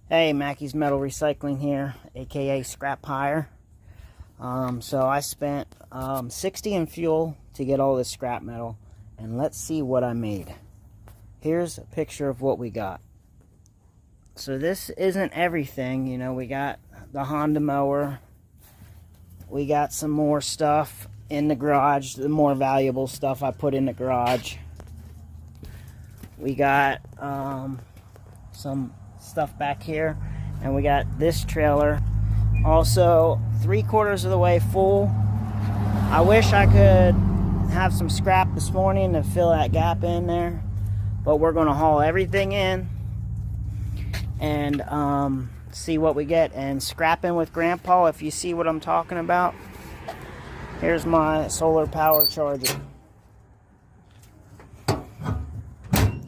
Hey, Mackey's Metal Recycling here, aka Scrap Hire. So I spent $60 in fuel to get all this scrap metal, and let's see what I made. Here's a picture of what we got. So this isn't everything, you know. We got the Honda mower, we got some more stuff in the garage, the more valuable stuff I put in the garage. We got some stuff back here, and we got this trailer also 3/4 of the way full. I wish I could have some scrap this morning to fill that gap in there, but we're going to haul everything in and see what we get. And scrapping with Grandpa, if you see what I'm talking about. Here's my solar power charger.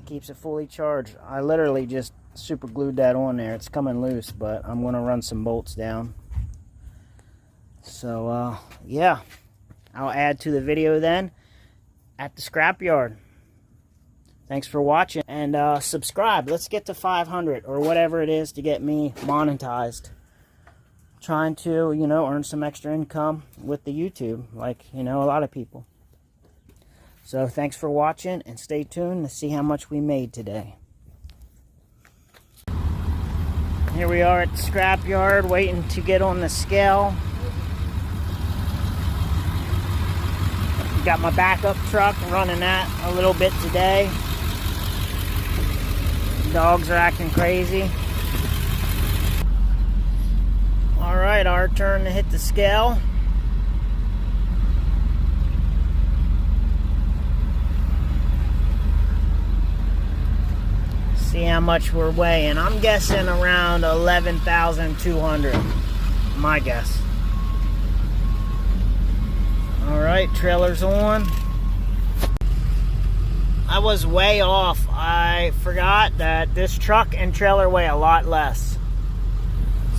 Keeps it fully charged. I literally just super glued that on there. It's coming loose, but I'm going to run some bolts down. So yeah, I'll add to the video then at the scrapyard. Thanks for watching, and subscribe. Let's get to 500 or whatever it is to get me monetized. Trying to, you know, earn some extra income with the YouTube, like, you know, a lot of people. So thanks for watching, and stay tuned to see how much we made today. Here we are at the scrapyard, waiting to get on the scale. Got my backup truck, running that a little bit today. Dogs are acting crazy. Alright, our turn to hit the scale. See how much we're weighing. I'm guessing around 11,200. My guess. Alright, trailer's on. I was way off. I forgot that this truck and trailer weigh a lot less.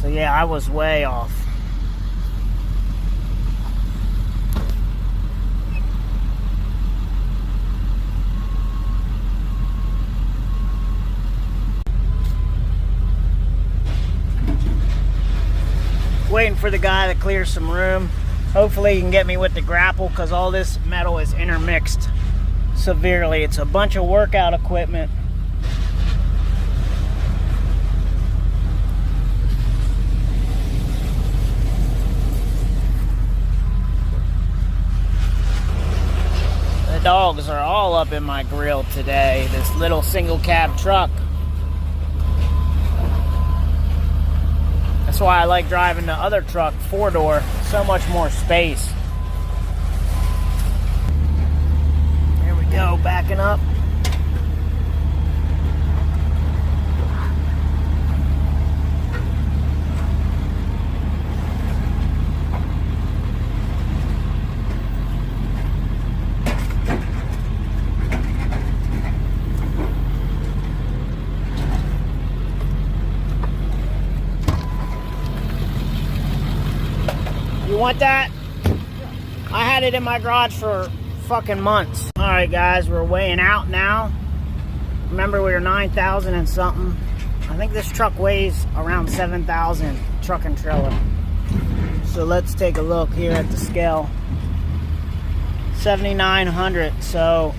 So yeah, I was way off. Waiting for the guy to clear some room. Hopefully he can get me with the grapple, because all this metal is intermixed severely. It's a bunch of workout equipment. The dogs are all up in my grill today. This little single cab truck. That's why I like driving the other truck, 4-door. So much more space. Here we go, backing up. You want that? I had it in my garage for fucking months. Alright guys, we're weighing out now. Remember, we were 9,000 and something. I think this truck weighs around 7,000, truck and trailer. So let's take a look here at the scale. 7,900. So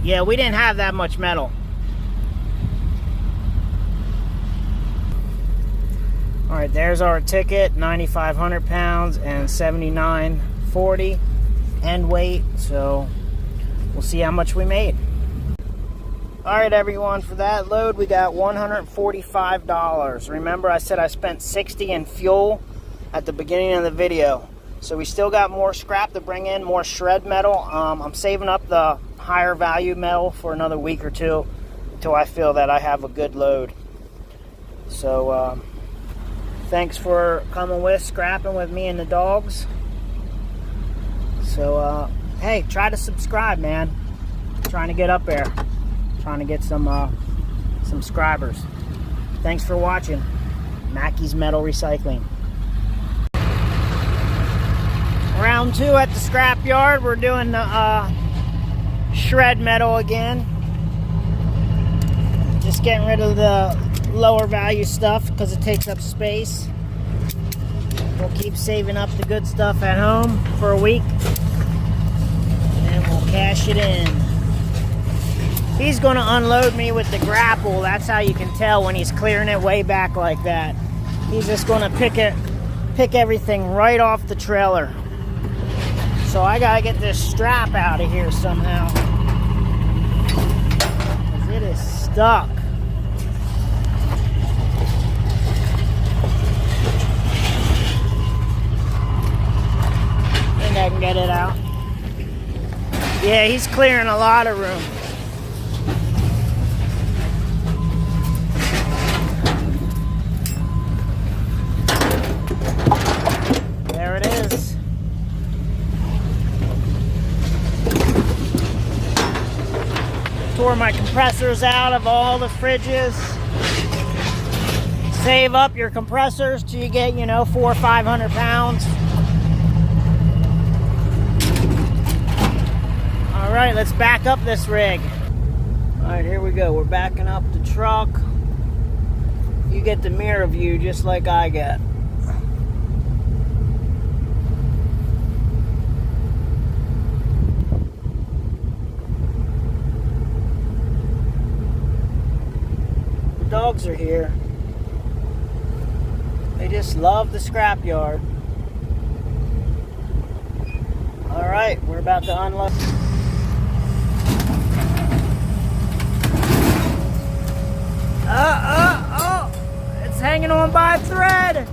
yeah, we didn't have that much metal. Alright, there's our ticket, 9,500 pounds and 79.40 end weight. So we'll see how much we made. Alright everyone, for that load we got $145. Remember, I said I spent $60 in fuel at the beginning of the video. So we still got more scrap to bring in, more shred metal. I'm saving up the higher value metal for another week or two until I feel that I have a good load. So thanks for coming with, scrapping with me and the dogs. So, hey, try to subscribe, man. Trying to get up there. Trying to get some subscribers. Thanks for watching. Mackey's Metal Recycling. Round 2 at the scrapyard. We're doing the shred metal again. Just getting rid of the lower value stuff because it takes up space. We'll keep saving up the good stuff at home for a week, and we'll cash it in. He's going to unload me with the grapple. That's how you can tell when he's clearing it way back like that. He's just going to pick everything right off the trailer. So I got to get this strap out of here somehow, because it is stuck. I can get it out. Yeah, he's clearing a lot of room. There it is. Tore my compressors out of all the fridges. Save up your compressors till you get, 400 or 500 pounds. Alright, let's back up this rig. Alright, here we go. We're backing up the truck. You get the mirror view just like I get. The dogs are here. They just love the scrapyard. Alright, we're about to unload. It's hanging on by a thread.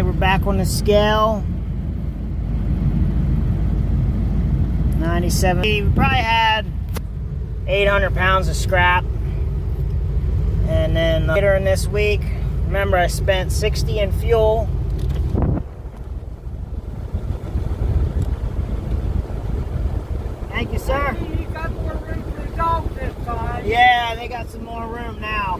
We're back on the scale. 97. We probably had 800 pounds of scrap. And then later in this week, remember I spent 60 in fuel. Thank you, sir. You got more room for the dogs this time. Yeah, they got some more room now.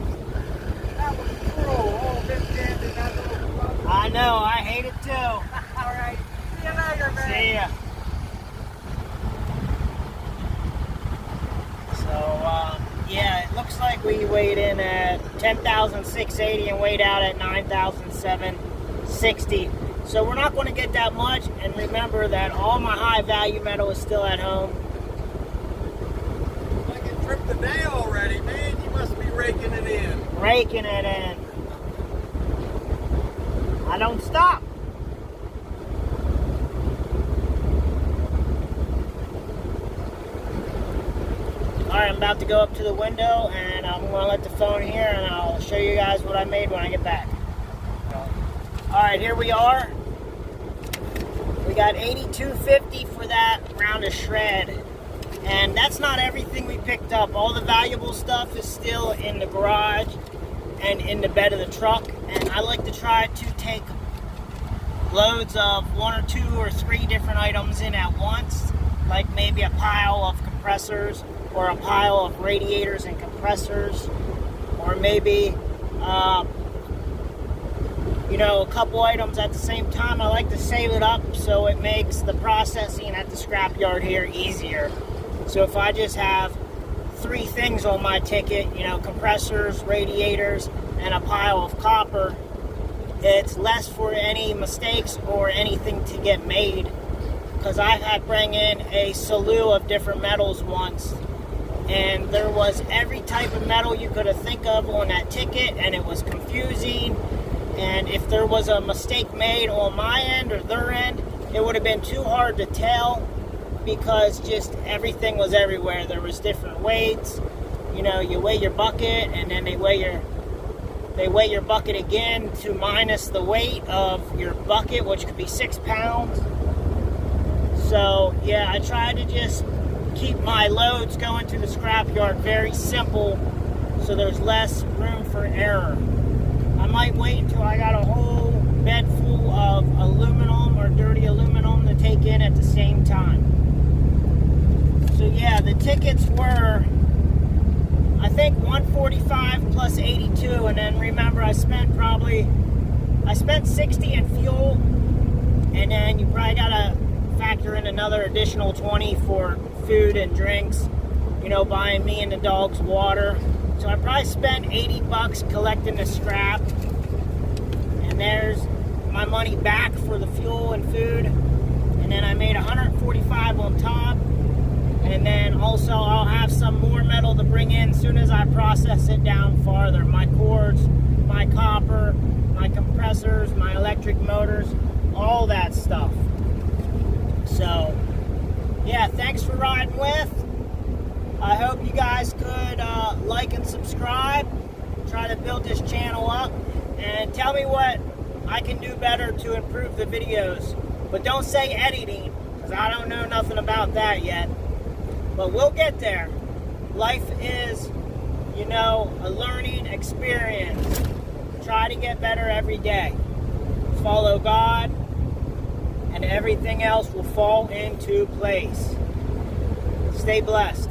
That was cool. All this in that little club. I know, I hate it too. All right. See you later, man. See ya. So, yeah, it looks like we weighed in at 10,680 and weighed out at 9,760. So we're not going to get that much. And remember that all my high value metal is still at home. Like it tripped the day already, man. You must be raking it in. Raking it in. I don't stop. Alright, I'm about to go up to the window and I'm going to let the phone here and I'll show you guys what I made when I get back. Alright, here we are. We got $82.50 for that round of shred. And that's not everything we picked up. All the valuable stuff is still in the garage and in the bed of the truck. And I like to try to take loads of 1 or 2 or 3 different items in at once. Like maybe a pile of compressors or a pile of radiators and compressors. Or maybe, a couple items at the same time. I like to save it up so it makes the processing at the scrapyard here easier. So if I just have 3 things on my ticket, compressors, radiators, and a pile of copper, it's less for any mistakes or anything to get made. Because I've had bring in a slew of different metals once, and there was every type of metal you could have think of on that ticket, and it was confusing. And if there was a mistake made on my end or their end, it would have been too hard to tell because just everything was everywhere. There was different weights. You weigh your bucket and then they weigh They weigh your bucket again to minus the weight of your bucket, which could be 6 pounds. So yeah, I try to just keep my loads going to the scrapyard very simple, so there's less room for error. I might wait until I got a whole bed full of aluminum or dirty aluminum to take in at the same time. So yeah, the tickets were, I think, 145 plus 82, and then remember I spent 60 in fuel, and then you probably gotta factor in another additional 20 for food and drinks, you know, buying me and the dogs water. So I probably spent 80 bucks collecting the scrap, and there's my money back for the fuel and food, and then I made 145 on top. And then also I'll have some more metal to bring in as soon as I process it down farther. My cords, my copper, my compressors, my electric motors, all that stuff. So, yeah, thanks for riding with. I hope you guys could like and subscribe. Try to build this channel up. And tell me what I can do better to improve the videos. But don't say editing, because I don't know nothing about that yet. But we'll get there. Life is, you know, a learning experience. Try to get better every day. Follow God, and everything else will fall into place. Stay blessed.